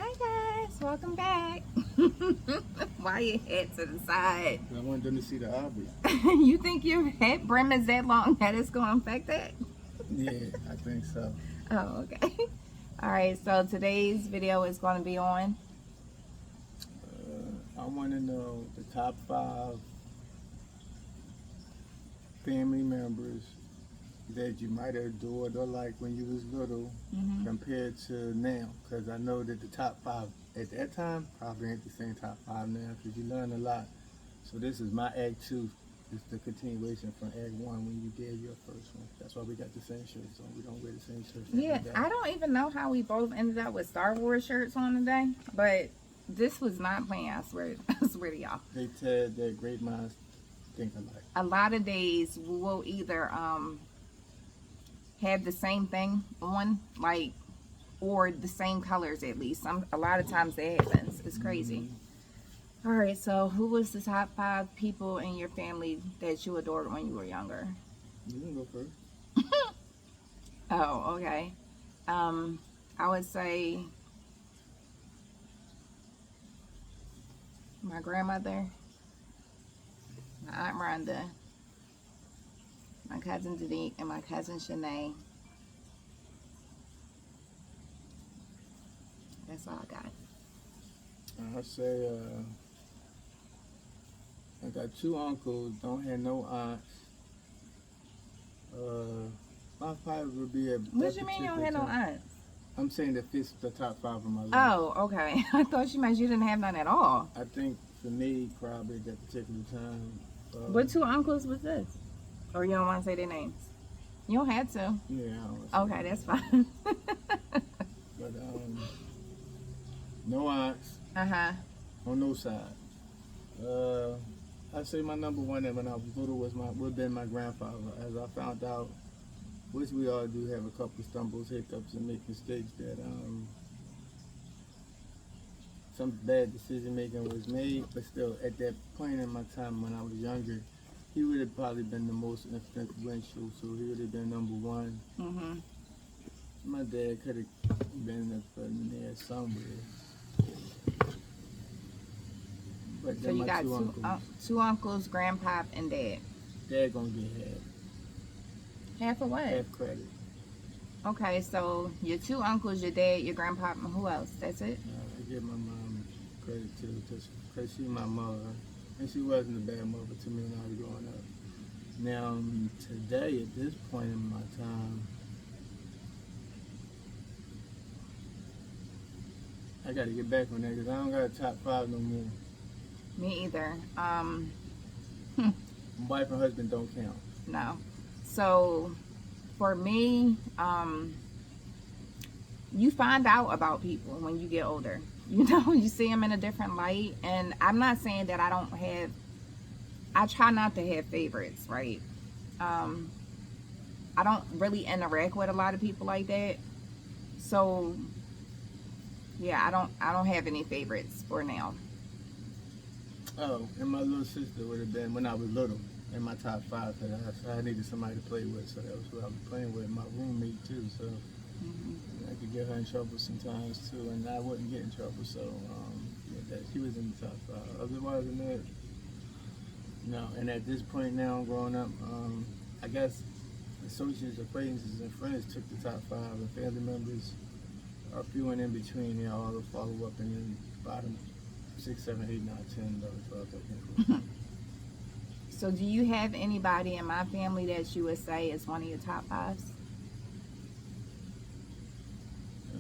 Hi guys, welcome back. Why your head to the side? I wanted them to see the Aubrey. You think your head brim is that long that it's gonna affect it? Yeah, I think so. Oh, okay. All right, so today's video is going to be on. I want to know the top 5 family members that you might have adored or liked when you was little compared to now. Because I know that the top 5 at that time probably ain't the same top 5 now because you learn a lot. So this is my Act 2. It's the continuation from Act 1 when you gave your first one. That's why we got the same shirts on. We don't wear the same shirts every Yeah, day. I don't even know how we both ended up with Star Wars shirts on today, but this was not planned. I swear, I swear to y'all. They said that great minds think alike. A lot of days we will either have the same thing on, like, or the same colors at least. A lot of times that happens. It's crazy. All right, so who was the top 5 people in your family that you adored when you were younger? You can go first. Oh, okay. I would say my grandmother, my Aunt Rhonda, my cousin Danique, and my cousin Shanae. That's all I got. I say I got 2 uncles, don't have no aunts. My father would be a. What you mean you don't have no aunts? I'm saying that fits the top 5 of my list. Oh, okay. I thought you meant you didn't have none at all. I think for me, probably at that particular time. What 2 uncles was this? Or you don't want to say their names? You don't have to. Yeah, I don't Okay, that's fine. But no aunts Uh-huh. on no side. I say my number 1 that when I was little would have been my grandfather. As I found out, which we all do have a couple stumbles, hiccups, and make mistakes that some bad decision making was made, but still at that point in my time when I was younger, he would have probably been the most influential, so he would have been number 1. Mm-hmm. My dad could have been up in there somewhere. But So then you my got 2 uncles, 2 uncles, grandpop, and dad. dad gonna get half. Half of what? Half credit. Okay, so your 2 uncles, your dad, your grandpop, and who else? That's it? I give my mom credit too, because she's my mother, and she wasn't a bad mother to me when I was growing up. Now, today, at this point in my time, I got to get back on that because I don't got a top 5 no more. Me either. Wife and husband don't count. No. So, for me, you find out about people when you get older. You know, you see them in a different light. And I'm not saying that I try not to have favorites, right? I don't really interact with a lot of people like that. So, yeah, I don't have any favorites for now. Oh, and my little sister would have been when I was little in my top 5 because I needed somebody to play with, so that was who I was playing with. My roommate too, so I could get her in trouble sometimes too, and I wouldn't get in trouble. So yeah, she was in the top 5. Otherwise than that, no. And at this point now, I'm growing up. I guess associates, acquaintances, and friends took the top 5, and family members are few and in between. They all will follow up in the bottom 6, 7, 8, 9, 10, 11, 12, 13, 14. So do you have anybody in my family that you would say is one of your top 5s?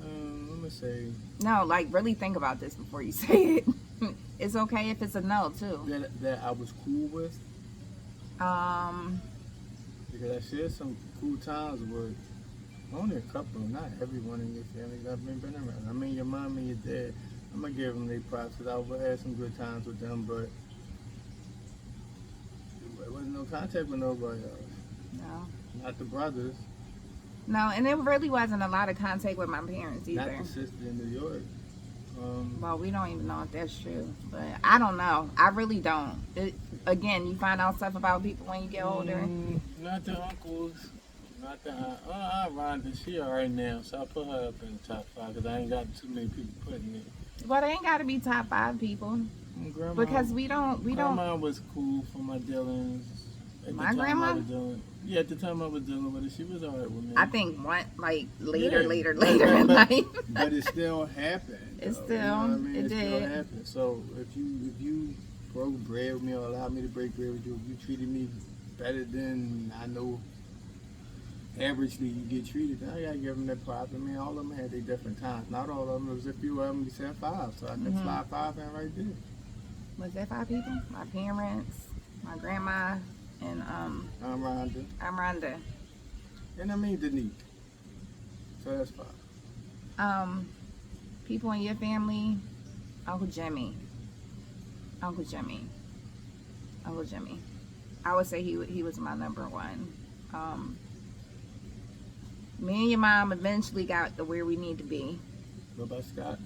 I'm gonna say No, like really think about this before you say it. It's okay if it's a no too. that I was cool with because I shared some cool times with only a couple, not everyone in your family that I've been around. I mean, your mom and your dad, I'm gonna give them their props because I had some good times with them, but there wasn't no contact with nobody else. No. Not the brothers. No, and there really wasn't a lot of contact with my parents Not either. the sister in New York. Well, we don't even know if that's true, but I don't know. I really don't. Again, you find out stuff about people when you get older. Not the uncles. I think Rhonda, she alright now, so I put her up in the top 5 because I ain't got too many people putting it. Well, they ain't got to be top 5 people Grandma, because we don't. Grandma was cool for my dealings. At My the time grandma? I was dealing, yeah, at the time I was dealing with her, she was alright with me. I think one like later, Yeah. later in life. But it still happened. It though, still- you know what I mean? it It still did. happened. So if you broke bread with me or allowed me to break bread with you, if you treated me better than I know averagely you get treated, then I gotta give them that props. I mean, all of them had their different times. Not all of them. There was a few of them. You said 5, so I can Mhm. slide 5 in right there. Was that 5 people? My parents, my grandma, and I'm Rhonda, Rhonda. and I mean Denise. So that's 5. People in your family, Uncle Jimmy. Uncle Jimmy. I would say he was my number 1. Me and your mom eventually got to where we need to be. What about Scott?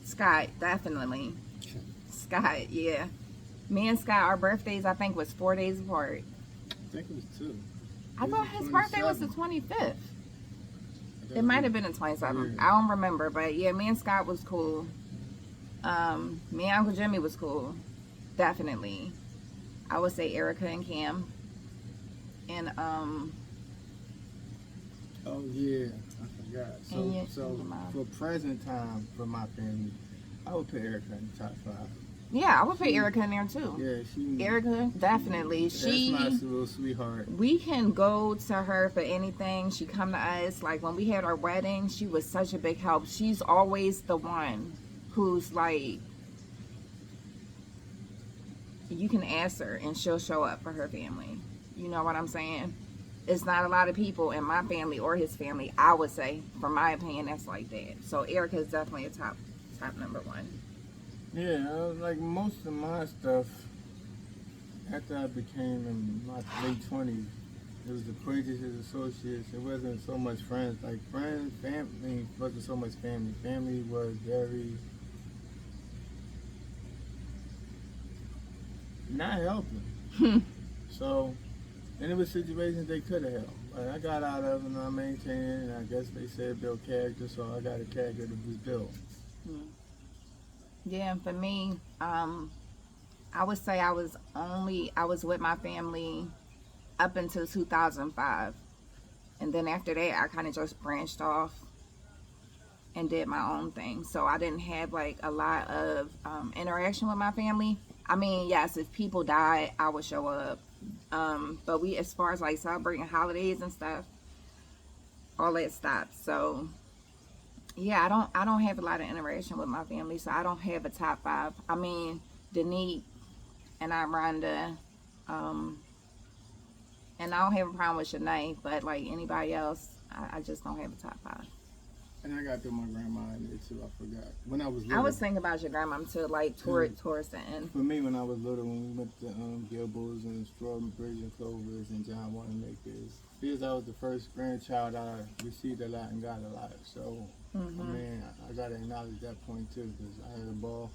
Scott, definitely. Scott, yeah. Me and Scott, our birthdays I think was 4 days apart. I think it was 2. I thought his birthday was the 25th. It might have been the 27th. Yeah. I don't remember, but yeah, me and Scott was cool. Me and Uncle Jimmy was cool, definitely. I would say Erica and Cam, and Oh yeah, I forgot. And your So mom. for present time for my family, I would put Erica in the top 5. yeah, I would put Erica in there too. Yeah, she. Erica, definitely. That's my little sweetheart. We can go to her for anything. She come to us. Like when we had our wedding, she was such a big help. She's always the one who's like, you can ask her and she'll show up for her family. You know what I'm saying? It's not a lot of people in my family or his family, I would say, from my opinion, that's like that. So Erica is definitely a top number 1. Yeah, like most of my stuff, after I became in my late 20s, it was acquaintances, associates. It wasn't so much friends. Like friends, family wasn't so much family. Family was very not helping. So, and it was situations they could have helped. Like I got out of it and I maintained it, and I guess they said build character, so I got a character that was built. Yeah, and for me, I would say I was with my family up until 2005. And then after that, I kind of just branched off and did my own thing. So I didn't have like a lot of interaction with my family. I mean, yes, if people died, I would show up. But we, as far as like celebrating holidays and stuff, all that stopped. So yeah, I don't have a lot of interaction with my family, so I don't have a top 5. I mean, Denise and Rhonda, and I don't have a problem with Shanae, but like anybody else, I just don't have a top 5. And I got through my grandma in there too. I forgot when I was little. I was thinking about your grandma too, like towards the end. For me, when I was little, when we went to Gilbo's and Strawberry and Clovers and John Wanamaker's, because I was the first grandchild, I received a lot and got a lot. So, I mean, I got to acknowledge that point too, because I had a ball.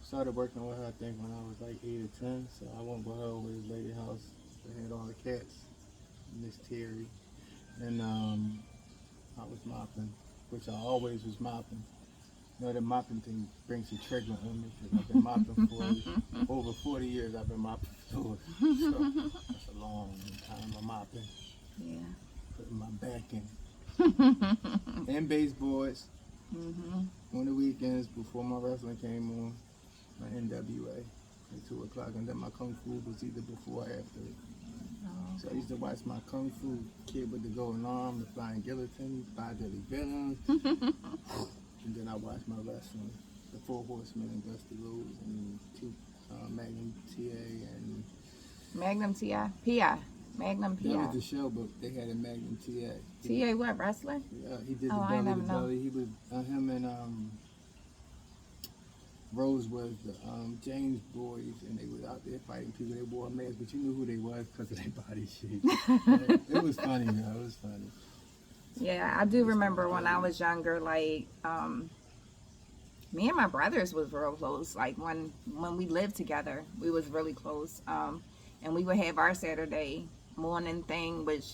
Started working with her, I think, when I was like 8 or 10. So I went with her over to his lady house. They had all the cats, Miss Terry, and I was mopping, which I always was mopping. You know, the mopping thing brings a trigger on me because I've been mopping for over 40 years. I've been mopping floors. So that's a long time of mopping. Yeah. Putting my back in. And baseboards on the weekends before my wrestling came on, my NWA at 2 o'clock. And then my Kung Fu was either before or after it. So I used to watch my Kung Fu Kid with the Golden Arm, the Flying Guillotine, by Deadly Venom. And then I watched my wrestling, the Four Horsemen and Dusty Rhodes and Magnum TA and Magnum T.I. P.I. Magnum that was P.I. the show, but they had a Magnum TA. T.A. what, wrestling? Yeah, he did Oh, the I belly never to know. belly. He was him and Rose was the James boys, and they was out there fighting people. They wore masks, but you knew who they was because of their body shape. It was funny, though. It was funny. Yeah, I do remember when I was younger, like, me and my brothers was real close. Like, when we lived together, we was really close. And we would have our Saturday morning thing, which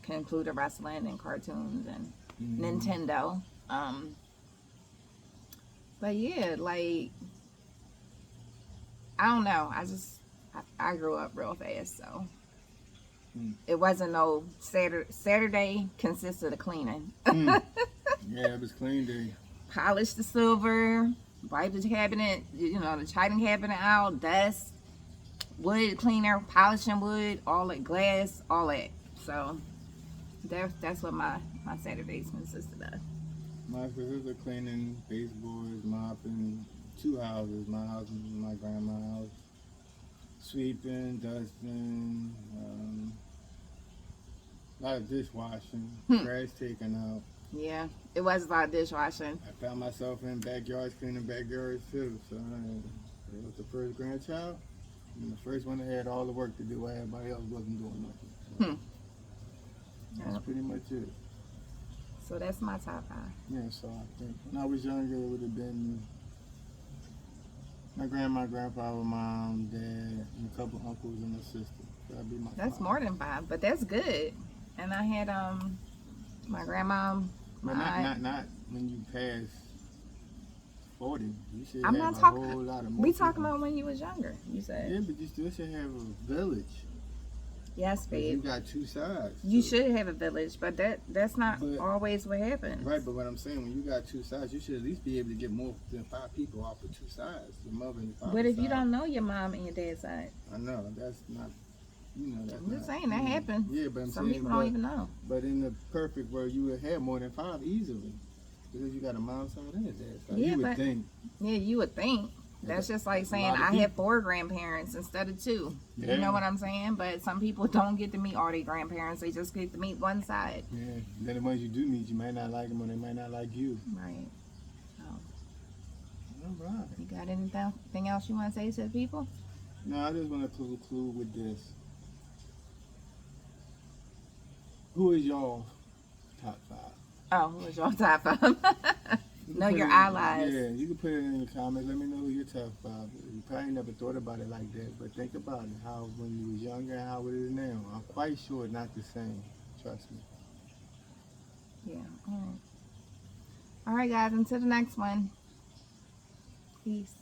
can include the wrestling and cartoons and Mhm. Nintendo. But yeah, like I don't know. I grew up real fast, so it wasn't no Saturday consisted of cleaning. Mm. Yeah, it was clean day. Polish the silver, wipe the cabinet, the china cabinet out, dust, wood cleaner, polishing wood, all that glass, all that. So that's what my Saturdays consisted of. My sisters are cleaning, baseboards, mopping, 2 houses, my house and my grandma's house, sweeping, dusting, a lot of dishwashing, trash taken out. Yeah, it was a lot of dishwashing. I found myself in backyards cleaning backyards too. So it was the first grandchild, and the first one that had all the work to do while everybody else wasn't doing nothing. So that's pretty much it. So that's my top 5. Yeah, so I think when I was younger, it would have been my grandma, grandpa, mom, dad, and a couple uncles and a sister. That'd be my That's 5. more than 5, but that's good. And I had my grandma. But not when you pass 40. You should I'm have not a talking. whole lot of more We people. talking about when you was younger. You said. Yeah, but you still should have a village. Yes, 'Cause you babe. got 2 sides. You so- should have a village, but that's not But- always what happens. Right, but what I'm saying, when you got 2 sides, you should at least be able to get more than 5 people off of 2 sides, the mother and the father. But if you side. don't know your mom and your dad's side, I know that's not, that's I'm just not- saying that happens. Yeah, but I'm Some saying, people don't even know. But in the perfect world, you would have more than 5 easily, because you got a mom side and a dad side. Yeah, you would but- think. Yeah, you would think. That's just like saying lot of I had 4 grandparents instead of 2. Yeah. You know what I'm saying? But some people don't get to meet all their grandparents. They just get to meet one side. Yeah, then the ones you do meet, you might not like them or they might not like you. Right. All right. You got anything else you want to say to the people? No, I just want to conclude with this. Who is y'all top 5? Oh, who was your top 5? You Know can your put it- allies. Yeah, you can put it in the comments. Let me know who your top 5 is. You probably never thought about it like that, but think about it. How when you was younger and how it is now. I'm quite sure it's not the same. Trust me. Yeah. All right. All right, guys. Until the next one. Peace.